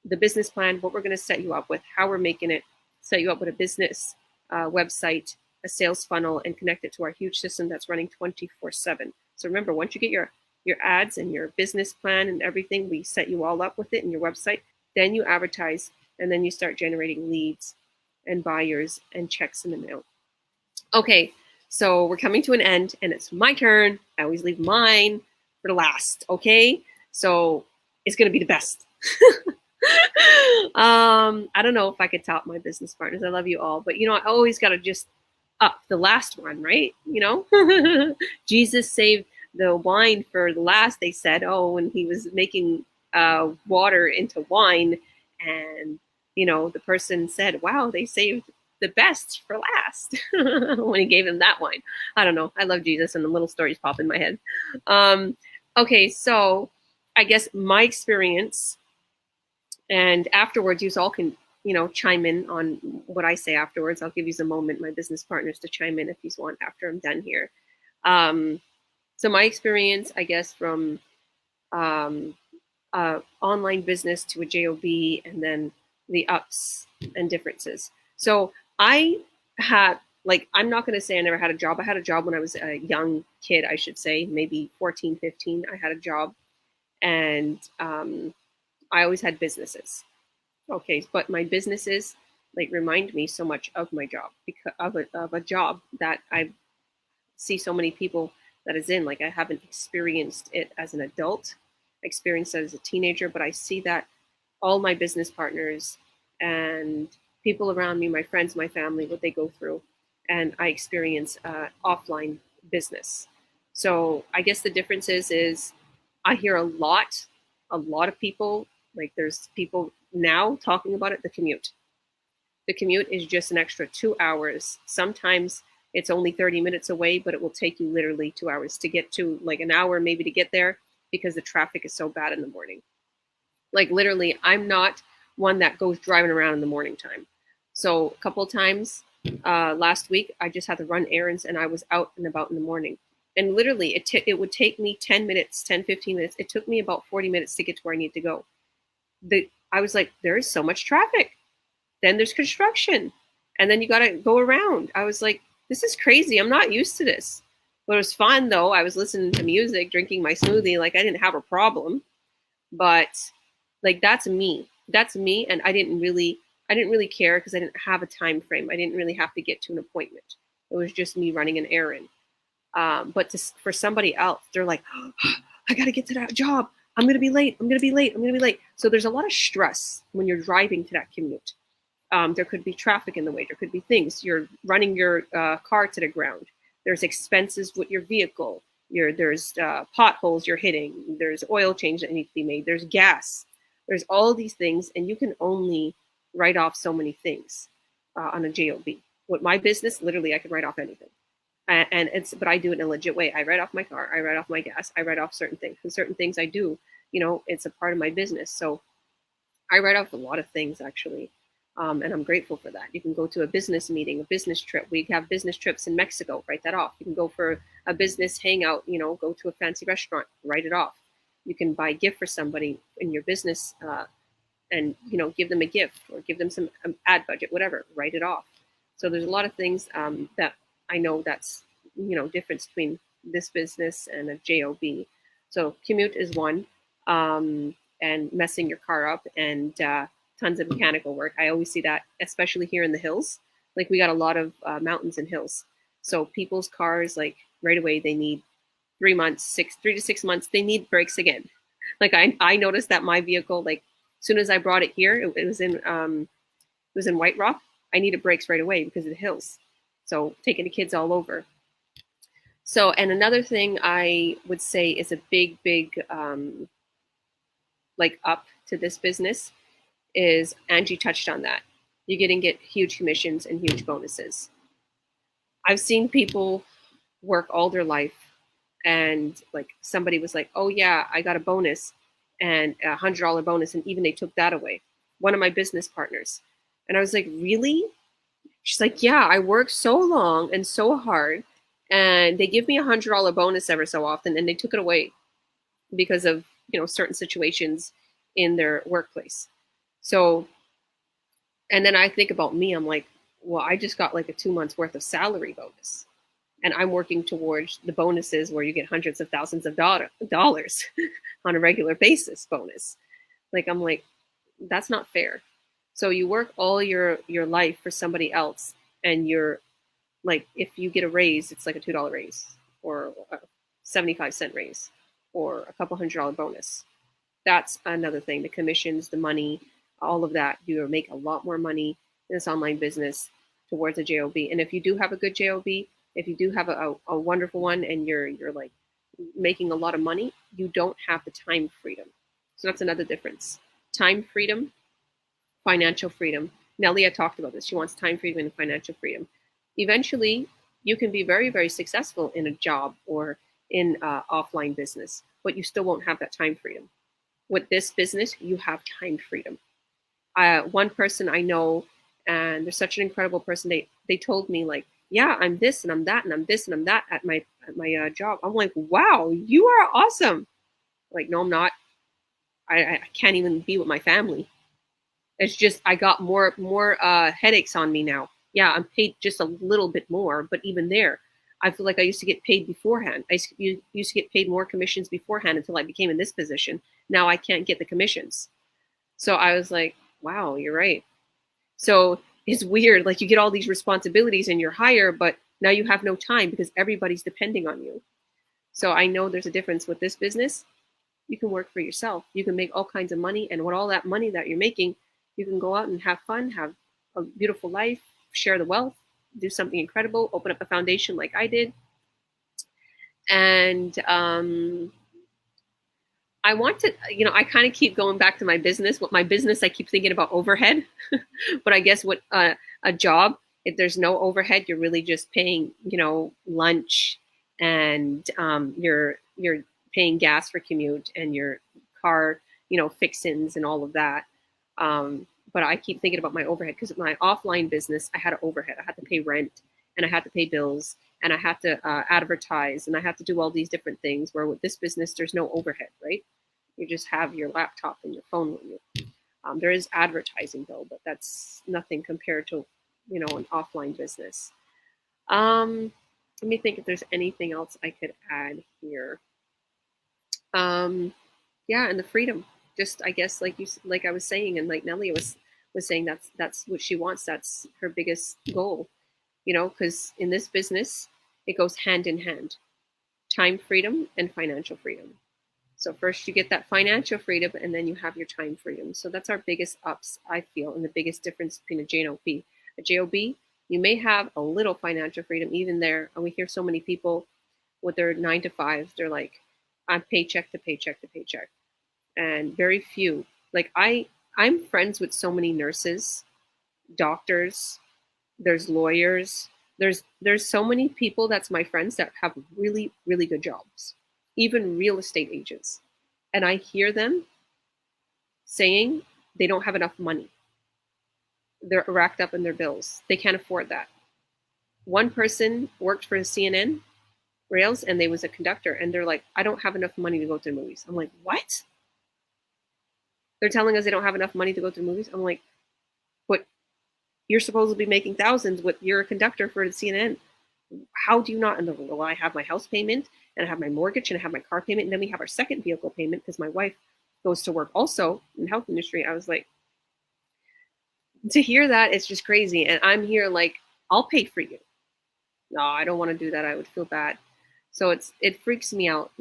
the business plan, what we're going to set you up with, how we're making it, set you up with a business website, a sales funnel, and connect it to our huge system that's running 24/7. So remember, once you get your ads and your business plan and everything, we set you all up with it in your website. Then you advertise, and then you start generating leads and buyers and checks in the mail. Okay, so we're coming to an end, and it's my turn. I always leave mine for last, okay? So it's going to be the best. I don't know if I could top my business partners. I love you all, but I always got to just up the last one, right? Jesus saved the wine for the last, they said. Oh, when he was making water into wine, and the person said, wow, they saved the best for last when he gave him that wine. I don't know. I love Jesus, and the little stories pop in my head. Okay, so I guess my experience, and afterwards you all can chime in on what I say afterwards. I'll give you a moment, my business partners, to chime in if you want after I'm done here. So my experience, I guess, from online business to a J.O.B, and then the ups and differences. So I had, I'm not going to say I never had a job. I had a job when I was a young kid, I should say, maybe 14, 15. I had a job, and I always had businesses. Okay, but my businesses remind me so much of my job, because of a job that I see so many people that is in. I haven't experienced it as an adult. I experienced it as a teenager, but I see that all my business partners and people around me, my friends, my family, what they go through, and I experience offline business. So I guess the difference is I hear a lot of people, there's people now talking about it, the commute. The commute is just an extra 2 hours. Sometimes it's only 30 minutes away, but it will take you literally 2 hours to get to, an hour maybe to get there, because the traffic is so bad in the morning. Literally, I'm not one that goes driving around in the morning time. So a couple of times last week, I just had to run errands, and I was out and about in the morning. And literally, it would take me 10 minutes, 10, 15 minutes. It took me about 40 minutes to get to where I need to go. I was like, there is so much traffic. Then there's construction. And then you got to go around. I was like, this is crazy. I'm not used to this. But it was fun, though. I was listening to music, drinking my smoothie. I didn't have a problem. But that's me. That's me. And I didn't really care, because I didn't have a time frame. I didn't really have to get to an appointment. It was just me running an errand. But for somebody else, they're like, oh, I got to get to that job. I'm going to be late. I'm going to be late. I'm going to be late. So there's a lot of stress when you're driving to that commute. There could be traffic in the way. There could be things. You're running your car to the ground. There's expenses with your vehicle. There's potholes you're hitting. There's oil change that needs to be made. There's gas. There's all these things, and you can only write off so many things on a J.O.B. With my business, literally, I could write off anything. But I do it in a legit way. I write off my car. I write off my gas. I write off certain things. And certain things I do, it's a part of my business. So I write off a lot of things, actually. And I'm grateful for that. You can go to a business meeting, a business trip. We have business trips in Mexico. Write that off. You can go for a business hangout, go to a fancy restaurant. Write it off. You can buy a gift for somebody in your business and, give them a gift, or give them some ad budget, whatever. Write it off. So there's a lot of things that I know that's, difference between this business and a J.O.B. So commute is one, and messing your car up, and tons of mechanical work. I always see that, especially here in the hills. We got a lot of mountains and hills. So people's cars, right away, they need 3 months, 3 to 6 months, they need brakes again. I noticed that my vehicle, as soon as I brought it here, it was in White Rock. I needed brakes right away because of the hills. So taking the kids all over. So, and another thing I would say is a big, up to this business is, Angie touched on that. You're going to get huge commissions and huge bonuses. I've seen people work all their life, and somebody was like, oh yeah, I got a bonus, and $100 bonus, and even they took that away. One of my business partners. And I was like, really? She's like, yeah, I worked so long and so hard, and they give me $100 bonus ever so often, and they took it away because of certain situations in their workplace. So, and then I think about me, I'm like, well, I just got like a 2 months worth of salary bonus. And I'm working towards the bonuses where you get hundreds of thousands of dollars on a regular basis bonus. Like, I'm like, that's not fair. So you work all your life for somebody else, and you're like, if you get a raise, it's like a $2 raise or a 75-cent raise or a couple $100 bonus. That's another thing. The commissions, the money, all of that. You make a lot more money in this online business towards a JOB. And if you do have a good JOB, if you do have a wonderful one, and you're like making a lot of money, you don't have the time freedom. So that's another difference. Time freedom, financial freedom. Nelia talked about this. She wants time freedom and financial freedom. Eventually, you can be very, very successful in a job or in offline business, but you still won't have that time freedom. With this business, you have time freedom. One person I know, and they're such an incredible person. They told me, like, yeah, I'm this and I'm that and I'm this and I'm that at my job. I'm like, wow, you are awesome. Like, no, I'm not. I can't even be with my family. It's just I got more headaches on me now. Yeah, I'm paid just a little bit more, but even there, I feel like I used to get paid beforehand. I used to get paid more commissions beforehand until I became in this position. Now I can't get the commissions. So I was like, wow, you're right. So it's weird. Like, you get all these responsibilities and you're higher, but now you have no time because everybody's depending on you. So I know there's a difference with this business. You can work for yourself. You can make all kinds of money. And with all that money that you're making, you can go out and have fun, have a beautiful life, share the wealth, do something incredible, open up a foundation like I did. And I want to, I kind of keep going back to my business. With my business, I keep thinking about overhead. But I guess with a job, if there's no overhead, you're really just paying, lunch, and you're paying gas for commute and your car, fixins and all of that. But I keep thinking about my overhead, because my offline business, I had an overhead. I had to pay rent, and I had to pay bills, and I had to advertise, and I had to do all these different things. Where with this business, there's no overhead, right? You just have your laptop and your phone with you. There is advertising though, but that's nothing compared to, an offline business. Let me think if there's anything else I could add here. Yeah, and the freedom. Just, I guess, like I was saying, and like Nellie was saying, that's what she wants. That's her biggest goal. Because in this business, it goes hand in hand. Time freedom and financial freedom. So first you get that financial freedom, and then you have your time freedom. So that's our biggest ups, I feel, and the biggest difference between a JOB. A JOB, you may have a little financial freedom even there. And we hear so many people with their 9 to 5s, they're like, I'm paycheck to paycheck to paycheck. And very few, like I'm friends with so many nurses, doctors, there's lawyers, there's so many people that's my friends that have really, really good jobs, even real estate agents. And I hear them saying they don't have enough money. They're racked up in their bills. They can't afford that. One person worked for CNN Rails, and they was a conductor, and they're like, I don't have enough money to go to the movies. I'm like, what? They're telling us they don't have enough money to go to the movies. I'm like, but you're supposed to be making thousands with you're a conductor for the CNN. How do you not? And well, I have my house payment, and I have my mortgage, and I have my car payment, and then we have our second vehicle payment because my wife goes to work also in the health industry. I was like, to hear that, it's just crazy. And I'm here like, I'll pay for you. No, I don't want to do that. I would feel bad. So it freaks me out,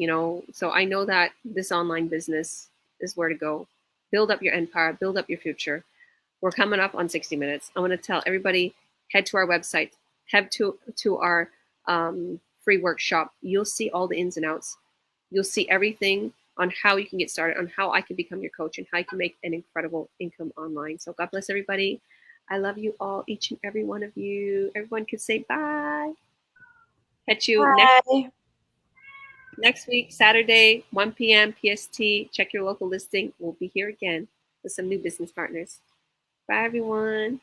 So I know that this online business is where to go. Build up your empire, build up your future. We're coming up on 60 minutes. I want to tell everybody, head to our website, head to our free workshop. You'll see all the ins and outs. You'll see everything on how you can get started, on how I can become your coach, and how you can make an incredible income online. So God bless everybody. I love you all, each and every one of you. Everyone could say bye. Catch you next week, Saturday, 1 p.m. PST. Check your local listing. We'll be here again with some new business partners. Bye, everyone.